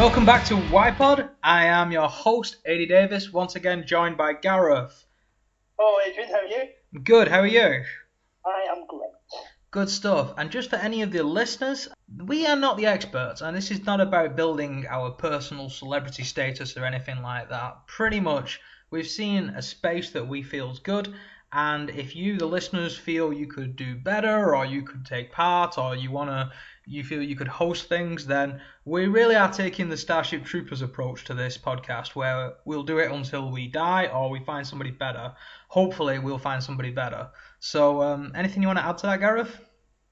Welcome back to YPod. I am your host, Adi Davis, once again joined by Gareth. Oh, Adrian, how are you? Good, how are you? I am great. Good stuff. And just for any of the listeners, we are not the experts, and this is not about building our personal celebrity status or anything like that. Pretty much, we've seen a space that we feel is good, and if you, the listeners, feel you could do better, or you could take part, or you feel you could host things, then we really are taking the Starship Troopers approach to this podcast, where we'll do it until we die, or we find somebody better. Hopefully, we'll find somebody better. So, anything you want to add to that, Gareth?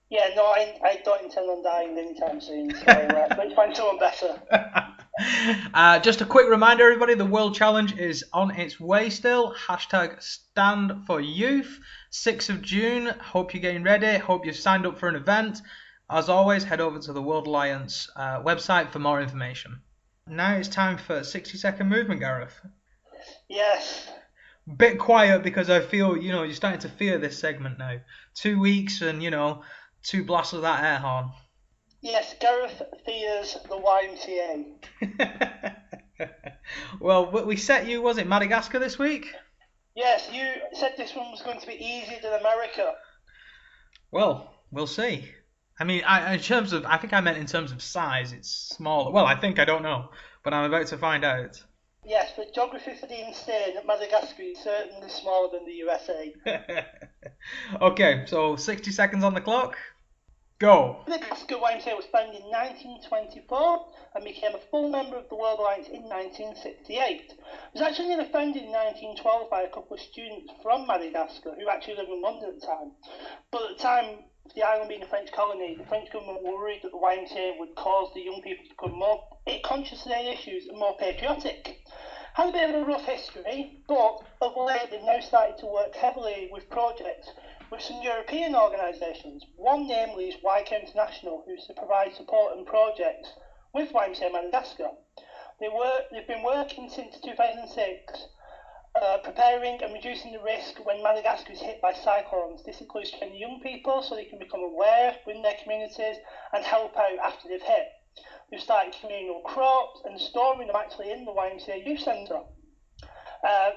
Yeah, no, I don't intend on dying anytime soon, so let's find someone better. Just a quick reminder, everybody, the World Challenge is on its way still. Hashtag Stand for Youth, 6th of June. Hope you're getting ready. Hope you've signed up for an event. As always, head over to the World Alliance website for more information. Now it's time for 60-second movement, Gareth. Yes. Bit quiet because I feel, you're starting to fear this segment now. 2 weeks and, 2 blasts of that air horn. Yes, Gareth fears the YMCA. Well, we set you, was it Madagascar this week? Yes, you said this one was going to be easier than America. Well, we'll see. I mean, I think I meant in terms of size, it's smaller. Well, I don't know, but I'm about to find out. Yes, but geography for the insane, Madagascar is certainly smaller than the USA. Okay, so 60 seconds on the clock. Go. Madagascar YMCA was founded in 1924 and became a full member of the World Alliance in 1968. It was actually only founded in 1912 by a couple of students from Madagascar who actually lived in London at the time. But at the time, the island being a French colony, the French government were worried that the YMCA would cause the young people to become more conscious of their issues and more patriotic. Had a bit of a rough history, but of late they've now started to work heavily with projects with some European organisations. One namely is YCA International, who's to provide support and projects with YMCA Madagascar. They've been working since 2006, preparing and reducing the risk when Madagascar is hit by cyclones. This includes training young people so they can become aware within their communities and help out after they've hit. We've started communal crops and storing them actually in the YMCA Youth Centre.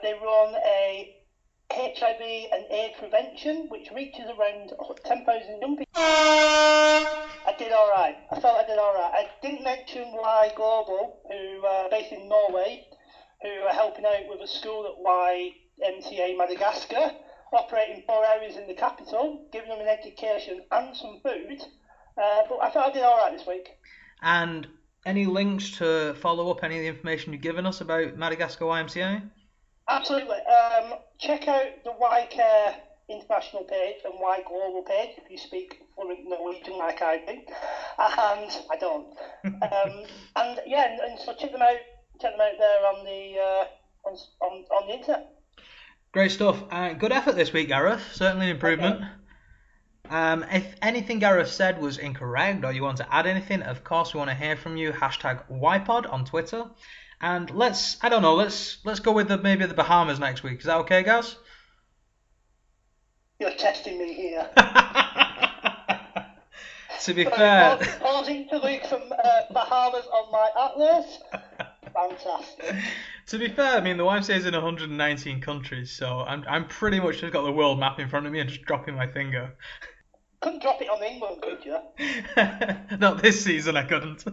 They run a HIV and AIDS prevention, which reaches around 10,000 young people. I did alright. I felt I did alright. I didn't mention Y Global, who are based in Norway, who are helping out with a school at YMCA Madagascar, operating 4 areas in the capital, giving them an education and some food. But I thought I did alright this week. And any links to follow up any of the information you've given us about Madagascar YMCA? Absolutely. Check out the YCare International page and Y Global page if you speak fluent Norwegian like I do, and I don't. And so check them out. Check them out there on the on the internet. Great stuff. Good effort this week, Gareth. Certainly an improvement. Okay. If anything Gareth said was incorrect or you want to add anything, of course we want to hear from you. Hashtag YPod on Twitter. And let's go with maybe the Bahamas next week. Is that okay, guys? You're testing me here. To be fair, pausing to look some Bahamas on my atlas. Fantastic. To be fair, I mean the YMCA is in 119 countries, so I'm pretty much just got the world map in front of me and just dropping my finger. Couldn't drop it on England, could you? Not this season, I couldn't.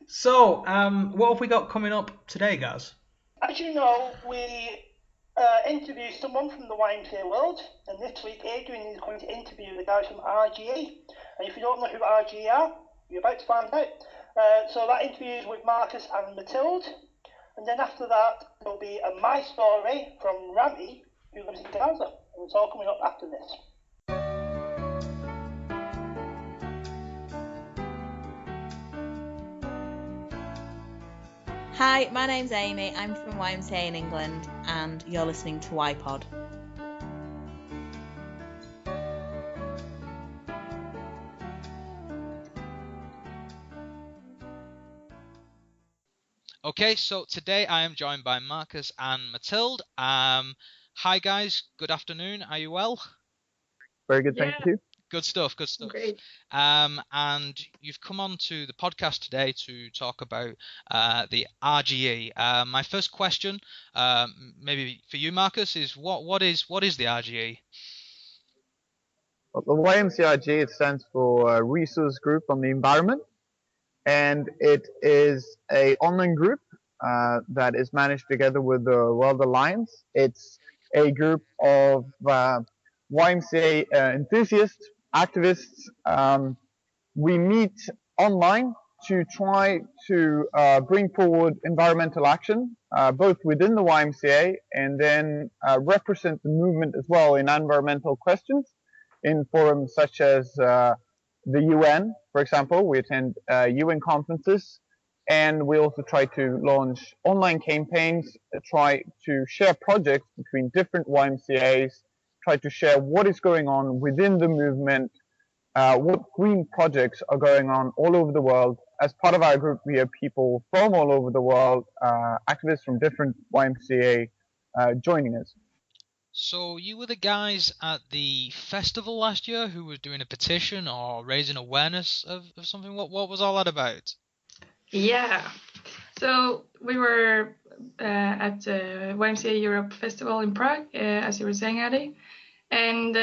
So, what have we got coming up today, guys? As you know, we interviewed someone from the YMCA world, and this week Adrian is going to interview the guys from RGE. And if you don't know who RGE are, you're about to find out. So that interview is with Marcus and Matilde, and then after that there'll be a My Story from Rami, who lives in Gaza, and it's all coming up after this. Hi, my name's Amy. I'm from YMCA in England, and you're listening to YPod. Okay, so today I am joined by Marcus and Matilde. Hi guys, good afternoon. Are you well? Very good, thank you. Good stuff, good stuff. Great. And you've come on to the podcast today to talk about the RGE. My first question, maybe for you, Marcus, is what is the RGE? Well, the YMCRG, it stands for Resource Group on the Environment, and it is an online group that is managed together with the World Alliance. It's a group of YMCA enthusiasts, activists. We meet online to try to bring forward environmental action, both within the YMCA and then represent the movement as well in environmental questions in forums such as the UN, for example. We attend UN conferences, and we also try to launch online campaigns, try to share projects between different YMCAs, try to share what is going on within the movement, what green projects are going on all over the world. As part of our group, we have people from all over the world, activists from different YMCA joining us. So you were the guys at the festival last year who were doing a petition or raising awareness of something. What was all that about? Yeah. So we were at the YMCA Europe Festival in Prague, as you were saying, Adi, and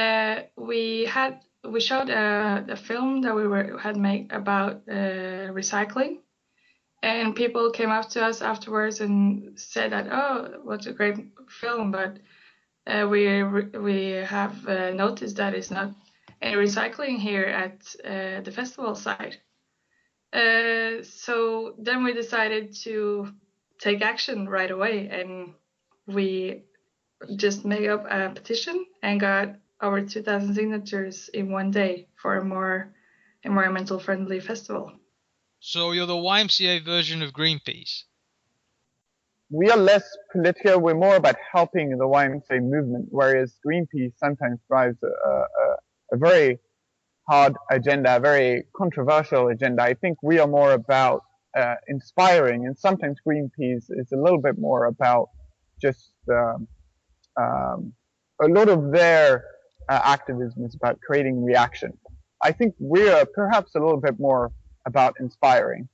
we showed a film that we had made about recycling, and people came up to us afterwards and said that, oh, what a great film, but we have noticed that it's not any recycling here at the festival site. So then we decided to take action right away, and we just made up a petition and got over 2,000 signatures in one day for a more environmental friendly festival. So you're the YMCA version of Greenpeace? We are less political, we're more about helping the YMCA movement, whereas Greenpeace sometimes drives a very hard agenda, a very controversial agenda. I think we are more about inspiring, and sometimes Greenpeace is a little bit more about just a lot of their activism is about creating reaction. I think we are perhaps a little bit more about inspiring.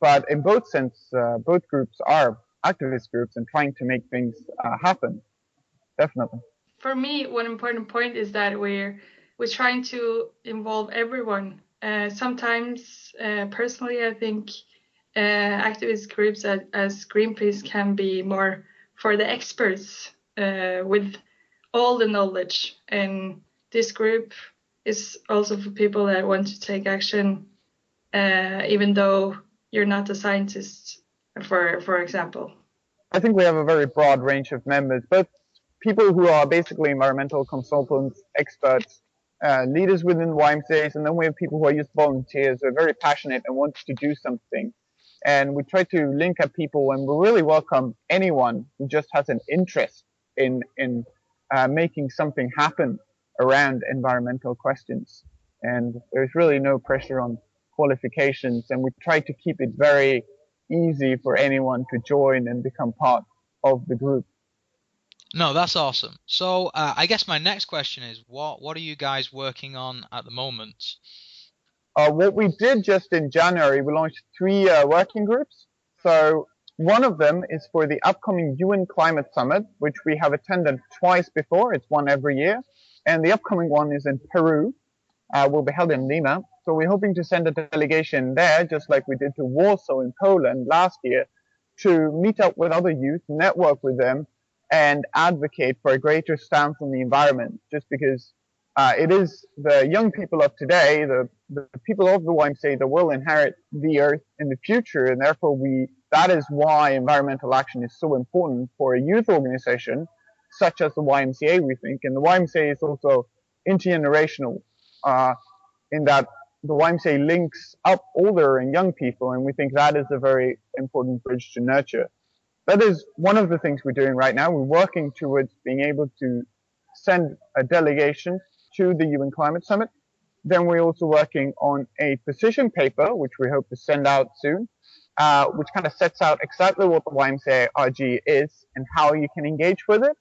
But in both sense, both groups are activist groups and trying to make things happen. Definitely. For me, one important point is that we're trying to involve everyone. Sometimes, personally, I think activist groups as Greenpeace can be more for the experts with all the knowledge. And this group is also for people that want to take action, even though you're not a scientist, for example. I think we have a very broad range of members, both people who are basically environmental consultants, experts, leaders within YMCAs, and then we have people who are just volunteers who are very passionate and want to do something. And we try to link up people, and we really welcome anyone who just has an interest in making something happen around environmental questions. And there's really no pressure on qualifications, and we try to keep it very easy for anyone to join and become part of the group. No, that's awesome. So I guess my next question is, what are you guys working on at the moment? What we did just in January, we launched 3 working groups. So one of them is for the upcoming UN Climate Summit, which we have attended twice before. It's one every year. And the upcoming one is in Peru. Will be held in Lima. So we're hoping to send a delegation there, just like we did to Warsaw in Poland last year, to meet up with other youth, network with them, and advocate for a greater stance on the environment. Just because it is the young people of today, the people of the YMCA that will inherit the earth in the future, and therefore that is why environmental action is so important for a youth organization such as the YMCA, we think. And the YMCA is also intergenerational, in that the YMCA links up older and young people, and we think that is a very important bridge to nurture. That is one of the things we're doing right now. We're working towards being able to send a delegation to the UN Climate Summit. Then we're also working on a position paper, which we hope to send out soon, which kind of sets out exactly what the YMCA RG is and how you can engage with it.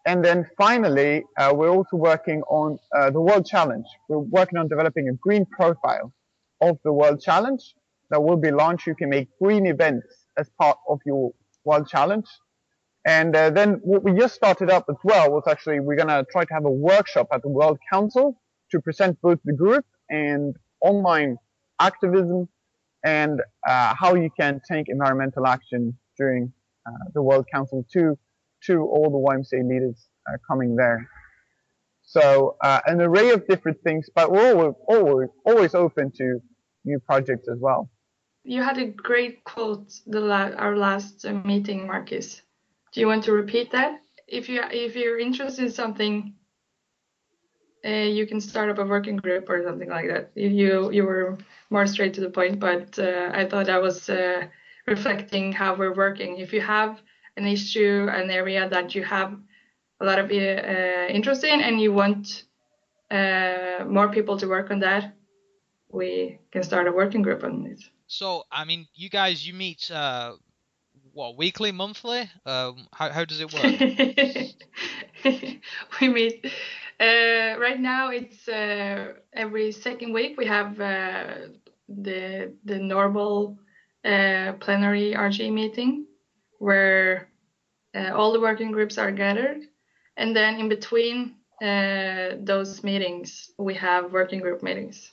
And then finally, we're also working on the World Challenge. We're working on developing a green profile of the World Challenge that will be launched. You can make green events as part of your World Challenge. And then what we just started up as well was actually we're going to try to have a workshop at the World Council to present both the group and online activism and how you can take environmental action during the World Council to all the YMCA leaders coming there. So an array of different things, but we're always open to new projects as well. You had a great quote our last meeting, Marcus. Do you want to repeat that? If you're interested in something, you can start up a working group or something like that. You were more straight to the point, but I thought that was reflecting how we're working. If you have an issue, an area that you have a lot of interest in, and you want more people to work on that, we can start a working group on it. So, I mean, you guys, you meet weekly, monthly? How does it work? We meet right now. It's every second week. We have the normal plenary RG meeting where all the working groups are gathered, and then in between those meetings we have working group meetings.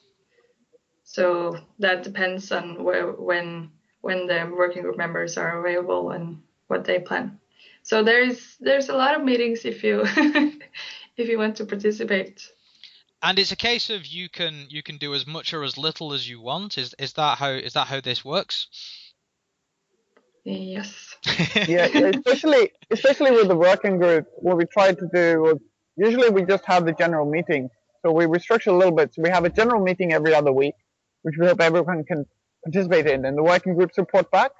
So that depends on when the working group members are available and what they plan. So there's a lot of meetings if you if you want to participate. And it's a case of you can do as much or as little as you want. Is that how this works? Yes. Yeah, especially with the working group, what we try to do was usually we just have the general meeting. So we restructure a little bit. So we have a general meeting every other week, which we hope everyone can participate in, and the working groups report back.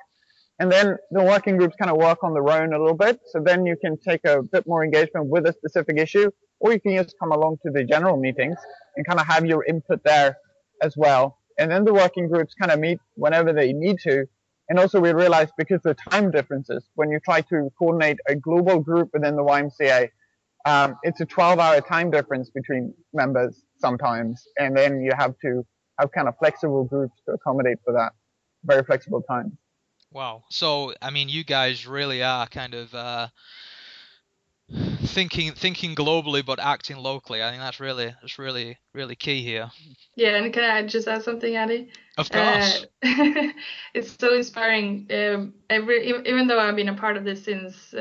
And then the working groups kind of work on their own a little bit. So then you can take a bit more engagement with a specific issue, or you can just come along to the general meetings and kind of have your input there as well. And then the working groups kind of meet whenever they need to. And also we realize because of the time differences, when you try to coordinate a global group within the YMCA, it's a 12-hour time difference between members sometimes. And then you have to have kind of flexible groups to accommodate for that, very flexible times. Wow. So, I mean, you guys really are kind of thinking globally but acting locally. I think that's really key here. Yeah, and can I just add something, Addy? Of course. It's so inspiring. Even though I've been a part of this since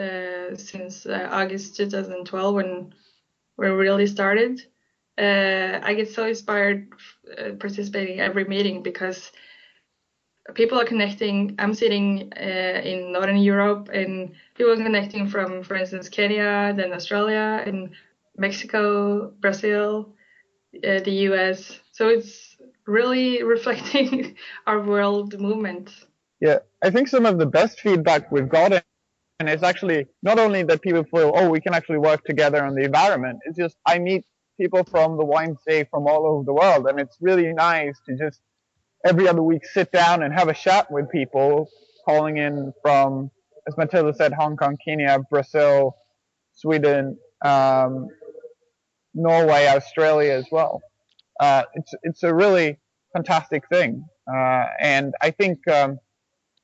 August 2012 when we really started, I get so inspired participating every meeting because people are connecting. I'm sitting in Northern Europe, and people are connecting from, for instance, Kenya, then Australia, and Mexico, Brazil, the US. So it's really reflecting our world movement. Yeah, I think some of the best feedback we've gotten is actually not only that people feel, oh, we can actually work together on the environment. It's just I meet people from the YMCA from all over the world, and it's really nice to just every other week sit down and have a chat with people calling in from, as Matilda said, Hong Kong, Kenya, Brazil, Sweden, Norway, Australia as well. It's a really fantastic thing. And I think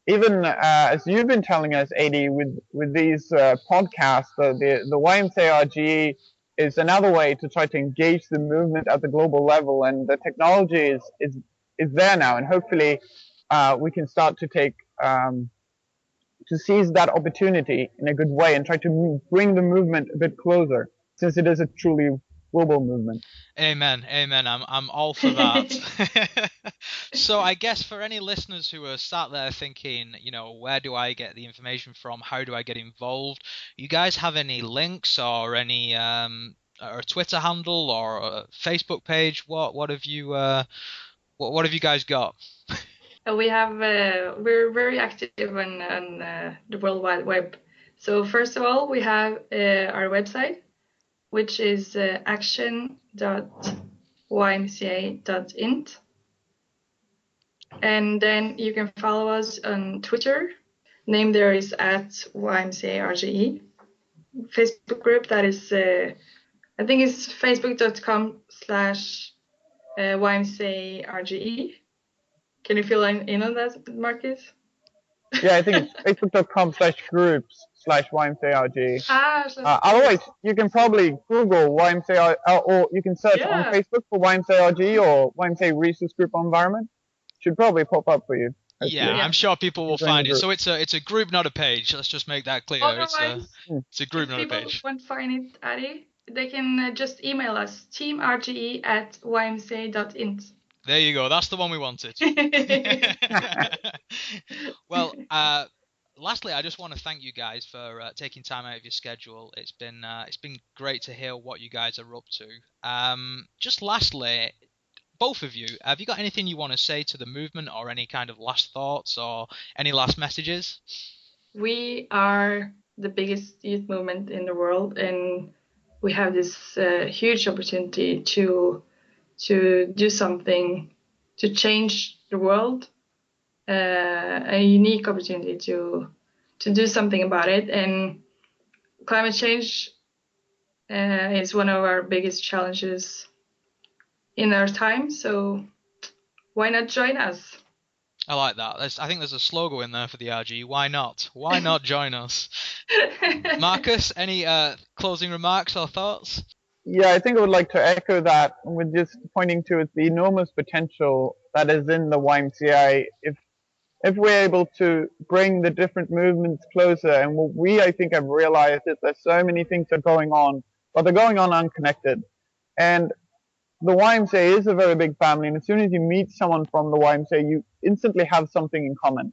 even as you've been telling us, Adi, with these podcasts, the YMCA RGE is another way to try to engage the movement at the global level, and the technology is there now, and hopefully we can start to take to seize that opportunity in a good way and try to bring the movement a bit closer, since it is a truly global movement. Amen. I'm all for that. So I guess for any listeners who are sat there thinking, where do I get the information from? How do I get involved? You guys have any links or any or a Twitter handle or a Facebook page? What have you what have you guys got? We have we're very active on the World Wide Web. So first of all, we have our website, which is action.ymca.int. And then you can follow us on Twitter. Name there is @YMCARGE. Facebook group that is, I think it's facebook.com/YMCA-RGE. Can you fill in on that, Marcus? Yeah, I think it's facebook.com/groups/YMCA-RGE. Otherwise, you can probably Google YMCA, or you can search on Facebook for YMCA-RGE or YMCA Resource Group Environment. Should probably pop up for you. Yeah, I'm sure people will find it. So it's a group, not a page. Let's just make that clear. It's a group, not a page. If people won't find it, Adi, they can just email us, teamrge@ymca.int. There you go. That's the one we wanted. Well, lastly, I just want to thank you guys for taking time out of your schedule. It's been great to hear what you guys are up to. Just lastly, both of you, have you got anything you want to say to the movement, or any kind of last thoughts, or any last messages? We are the biggest youth movement in the world, and we have this huge opportunity to do something to change the world, a unique opportunity to do something about it. And climate change is one of our biggest challenges in our time, so why not join us? I like that. I think there's a slogan in there for the RG. Why not? Why not join us? Marcus, any closing remarks or thoughts? Yeah, I think I would like to echo that with just pointing to the enormous potential that is in the YMCA. If we're able to bring the different movements closer, and what we, I think, have realized is there's so many things that are going on, but they're going on unconnected. And the YMCA is a very big family, and as soon as you meet someone from the YMCA, you instantly have something in common.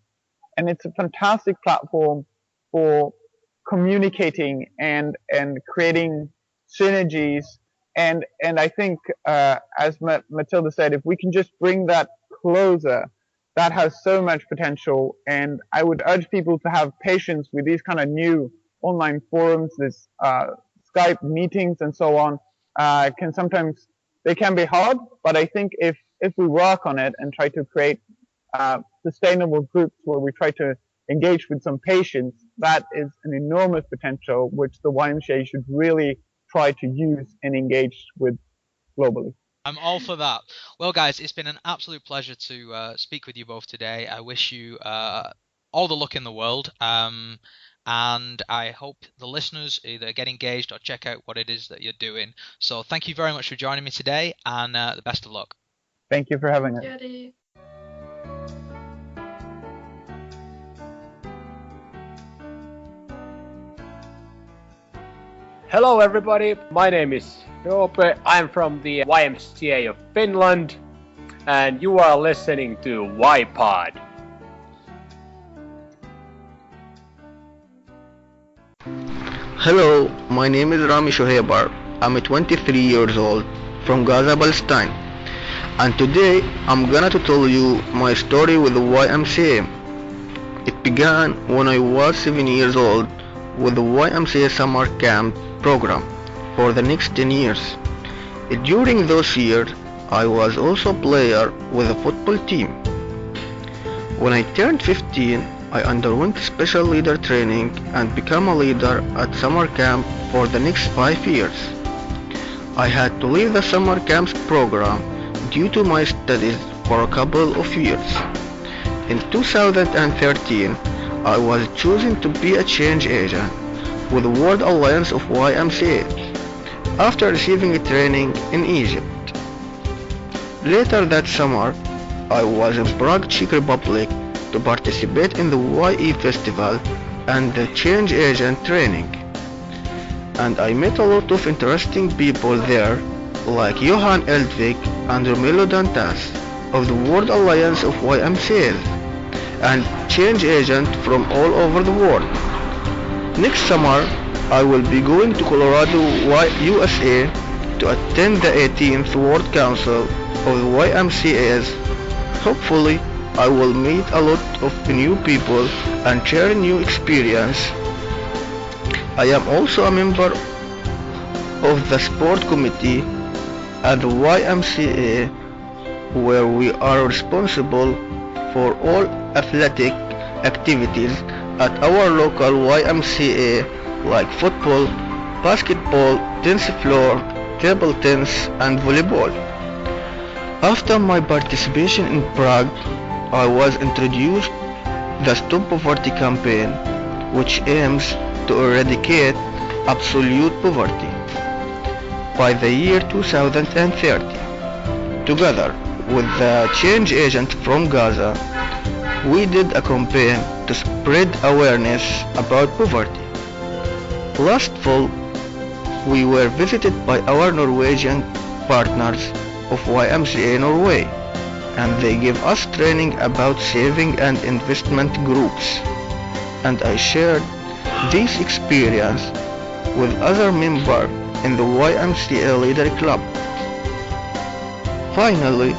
And it's a fantastic platform for communicating and creating synergies. And I think, as Matilda said, if we can just bring that closer, that has so much potential. And I would urge people to have patience with these kind of new online forums, this Skype meetings and so on. They can be hard, but I think if we work on it and try to create sustainable groups where we try to engage with some patience, that is an enormous potential which the YMCA should really try to use and engage with globally. I'm all for that. Well, guys, it's been an absolute pleasure to speak with you both today. I wish you all the luck in the world. And I hope the listeners either get engaged or check out what it is that you're doing. So thank you very much for joining me today, and the best of luck. Thank you for having us. Hello everybody, my name is Roope. I'm from the YMCA of Finland, and you are listening to YPod. Hello, my name is Rami Shohebar. I'm 23 years old from Gaza, Palestine, and today I'm gonna to tell you my story with the YMCA. It began when I was 7 years old with the YMCA summer camp program for the next 10 years. During those years, I was also a player with the football team. When I turned 15, I underwent special leader training and became a leader at summer camp for the next 5 years. I had to leave the summer camps program due to my studies for a couple of years. In 2013, I was chosen to be a change agent with the World Alliance of YMCA after receiving a training in Egypt. Later that summer, I was in Prague, Czech Republic to participate in the YE Festival and the Change Agent training. And I met a lot of interesting people there, like Johan Eldvik and Romelo Dantas of the World Alliance of YMCAs and Change Agent from all over the world. Next summer, I will be going to Colorado, USA to attend the 18th World Council of the YMCAs. Hopefully, I will meet a lot of new people and share new experience. I am also a member of the sport committee at the YMCA, where we are responsible for all athletic activities at our local YMCA like football, basketball, tennis floor, table tennis, and volleyball. After my participation in Prague, I was introduced the Stop Poverty campaign, which aims to eradicate absolute poverty by the year 2030. Together with the change agent from Gaza, we did a campaign to spread awareness about poverty. Last fall, we were visited by our Norwegian partners of YMCA Norway, and they gave us training about saving and investment groups, and I shared this experience with other members in the YMCA Leader Club. Finally,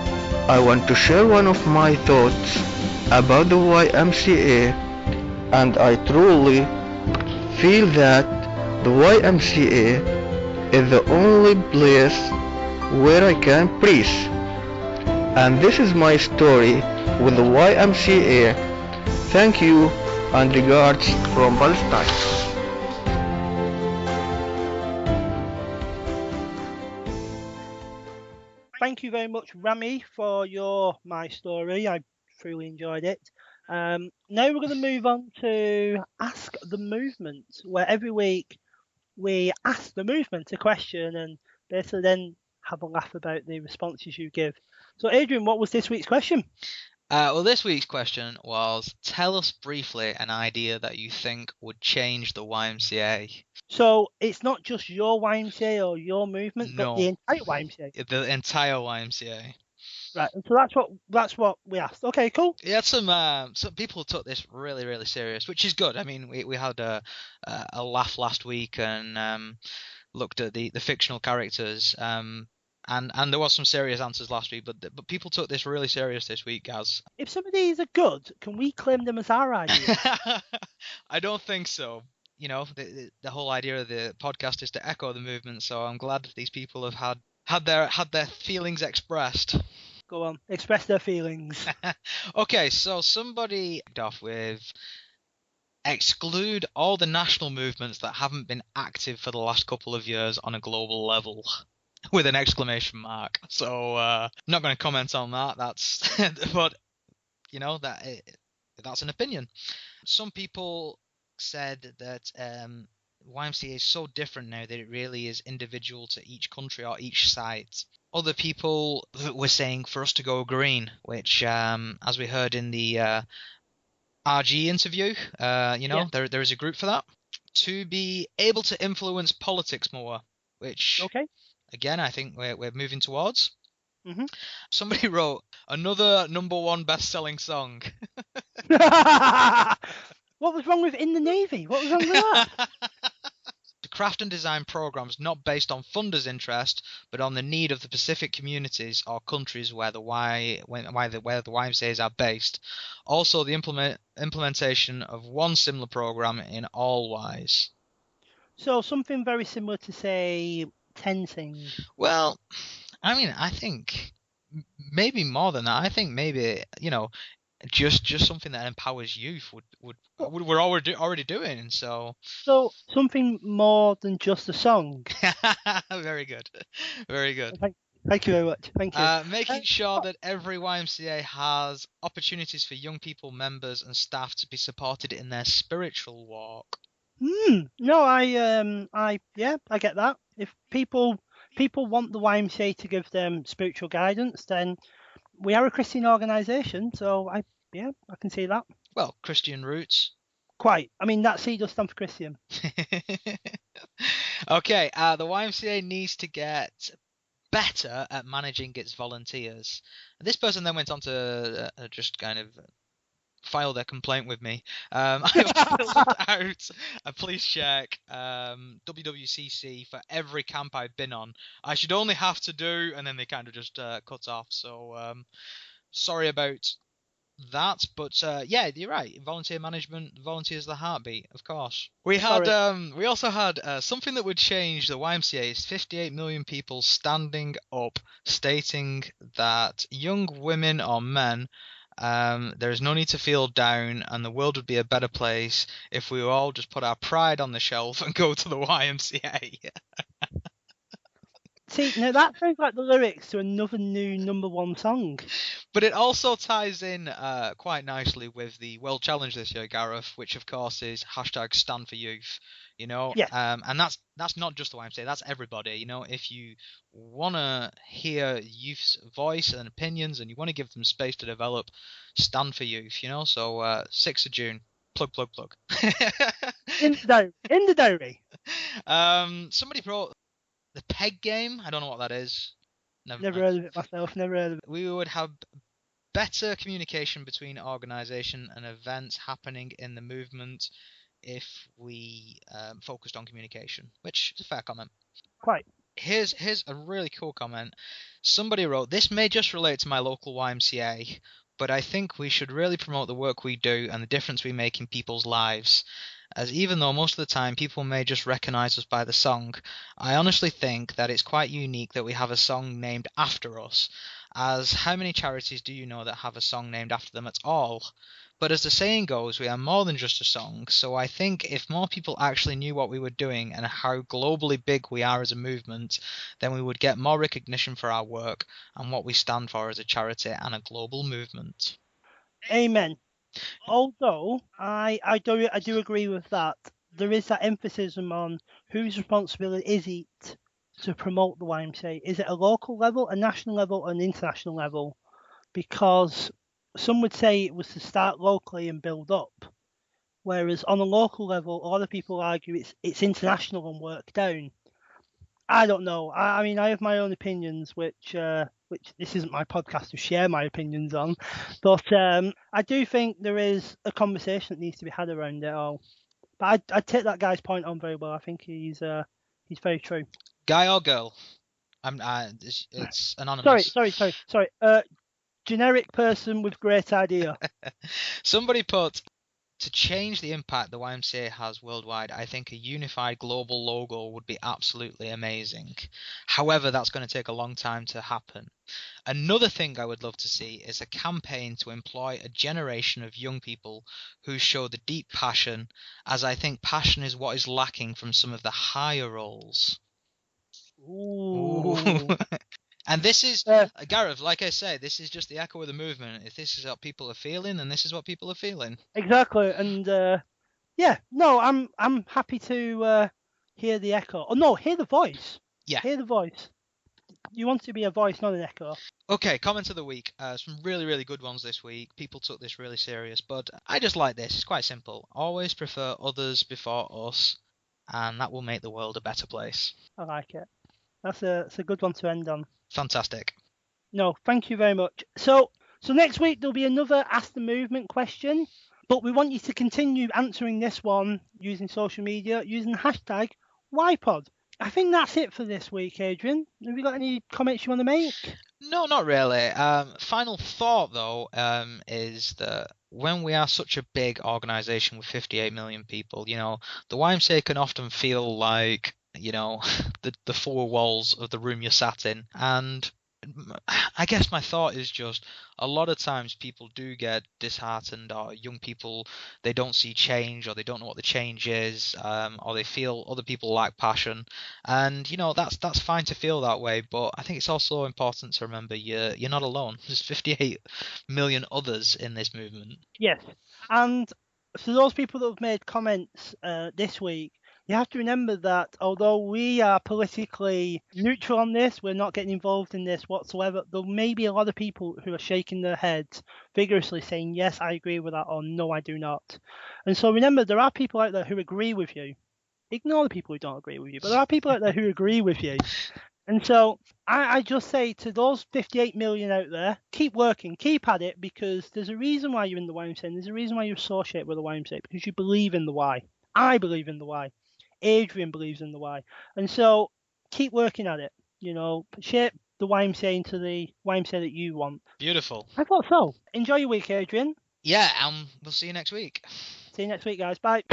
I want to share one of my thoughts about the YMCA, and I truly feel that the YMCA is the only place where I can breathe. And this is my story with the YMCA. Thank you and regards from Palestine. Thank you very much, Rami, for your My Story. I truly enjoyed it. Now we're going to move on to Ask the Movement, where every week we ask the movement a question and basically then have a laugh about the responses you give. So, Adrian, what was this week's question? Well, this week's question was, tell us briefly an idea that you think would change the YMCA. So it's not just your YMCA or your movement, No. but the entire YMCA. The entire YMCA. Right, and so that's what we asked. Okay, cool. Yeah, some people took this really, really serious, which is good. I mean, we had a laugh last week and looked at the fictional characters. And there was some serious answers last week, but people took this really serious this week, Gaz. If some of these are good, can we claim them as our idea? I don't think so. You know, the whole idea of the podcast is to echo the movement, so I'm glad that these people have had their feelings expressed. Go on, express their feelings. Okay, so somebody kicked off with exclude all the national movements that haven't been active for the last couple of years on a global level. With an exclamation mark. So not going to comment on that. That's but you know that's an opinion. Some people said that YMCA is so different now that it really is individual to each country or each site. Other people were saying for us to go green, which as we heard in the RG interview, there is a group for that. To be able to influence politics more, which okay. Again, I think we're moving towards. Mm-hmm. Somebody wrote another #1 best-selling song. What was wrong with In the Navy? What was wrong with that? To craft and design programs not based on funders' interest, but on the need of the Pacific communities or countries where the YMCA's are based. Also, the implementation of one similar program in all Ys. So something very similar to, say, Tenzing. Well, I mean, I think maybe more than that. I think maybe, just something that empowers youth we're already doing. So something more than just a song. Very good, very good. Thank you very much. Thank you. Making sure that every YMCA has opportunities for young people, members, and staff to be supported in their spiritual walk. No, I get that. If people want the YMCA to give them spiritual guidance, then we are a Christian organisation, so I can see that. Well, Christian roots. Quite. I mean, that C does stand for Christian. Okay, the YMCA needs to get better at managing its volunteers. And this person then went on to just kind of file their complaint with me. I filled out a police check, WWCC, for every camp I've been on. I should only have to do, and then they kind of just cut off. So sorry about that, but yeah, you're right. Volunteer management, volunteers the heartbeat, of course. We also had something that would change the YMCA is 58 million people standing up, stating that young women or men There is no need to feel down, and the world would be a better place if we all just put our pride on the shelf and go to the YMCA. See, now that sounds like the lyrics to another new #1 song. But it also ties in quite nicely with the World Challenge this year, Gareth, which of course is #StandForYouth. You know, Yeah. And that's not just the YMCA, that's everybody. You know, if you want to hear youth's voice and opinions, and you want to give them space to develop, stand for youth. You know, so 6th of June, plug. In the diary. Somebody brought the PEG game. I don't know what that is. Never heard of it myself. Never heard of it. We would have better communication between organisation and events happening in the movement if we focused on communication, which is a fair comment. Quite. Here's a really cool comment. Somebody wrote, "This may just relate to my local YMCA, but I think we should really promote the work we do and the difference we make in people's lives. As even though most of the time people may just recognise us by the song, I honestly think that it's quite unique that we have a song named after us, as how many charities do you know that have a song named after them at all? But as the saying goes, we are more than just a song, so I think if more people actually knew what we were doing and how globally big we are as a movement, then we would get more recognition for our work and what we stand for as a charity and a global movement." Amen. Although I do agree with that. There is that emphasis on whose responsibility is it to promote the YMCA. Is it a local level, a national level, or an international level? Because some would say it was to start locally and build up, whereas on a local level, a lot of people argue it's international and work down. I don't know. I mean, I have my own opinions, which this isn't my podcast to share my opinions on, but I do think there is a conversation that needs to be had around it all. But I take that guy's point on very well. I think he's very true. Guy or girl? It's anonymous. Sorry. Generic person with great idea. Somebody put, "To change the impact the YMCA has worldwide, I think a unified global logo would be absolutely amazing. However, that's going to take a long time to happen. Another thing I would love to see is a campaign to employ a generation of young people who show the deep passion, as I think passion is what is lacking from some of the higher roles." Ooh. And this is, Gareth, like I say, this is just the echo of the movement. If this is what people are feeling, then this is what people are feeling. Exactly, and I'm happy to hear the echo. Oh no, hear the voice. Yeah. Hear the voice. You want to be a voice, not an echo. Okay, comment of the week. Some really, really good ones this week. People took this really serious, but I just like this. It's quite simple. Always prefer others before us, and that will make the world a better place. I like it. That's a good one to end on. Fantastic. No, thank you very much. So next week there'll be another Ask the Movement question, but we want you to continue answering this one using social media, using the hashtag YPod. I think that's it for this week, Adrian. Have you got any comments you want to make? No, not really. Final thought, though, is that when we are such a big organisation with 58 million people, you know, the YMCA can often feel like, you know, the four walls of the room you're sat in. And I guess my thought is just a lot of times people do get disheartened, or young people, they don't see change, or they don't know what the change is, or they feel other people lack passion. And, you know, that's fine to feel that way, but I think it's also important to remember you're not alone. There's 58 million others in this movement. Yes. And for those people that have made comments this week, you have to remember that although we are politically neutral on this, we're not getting involved in this whatsoever, there may be a lot of people who are shaking their heads vigorously saying, yes, I agree with that, or no, I do not. And so remember, there are people out there who agree with you. Ignore the people who don't agree with you, but there are people out there who agree with you. And so I just say to those 58 million out there, keep working, keep at it, because there's a reason why you're in the YMCA, and there's a reason why you're associated with the YMCA, because you believe in the Y. I believe in the Y. Adrian believes in the Y. And so keep working at it, you know, shape the YMCA into the YMCA that you want. Beautiful. I thought so. Enjoy your week, Adrian. Yeah, we'll see you next week. See you next week, guys. Bye.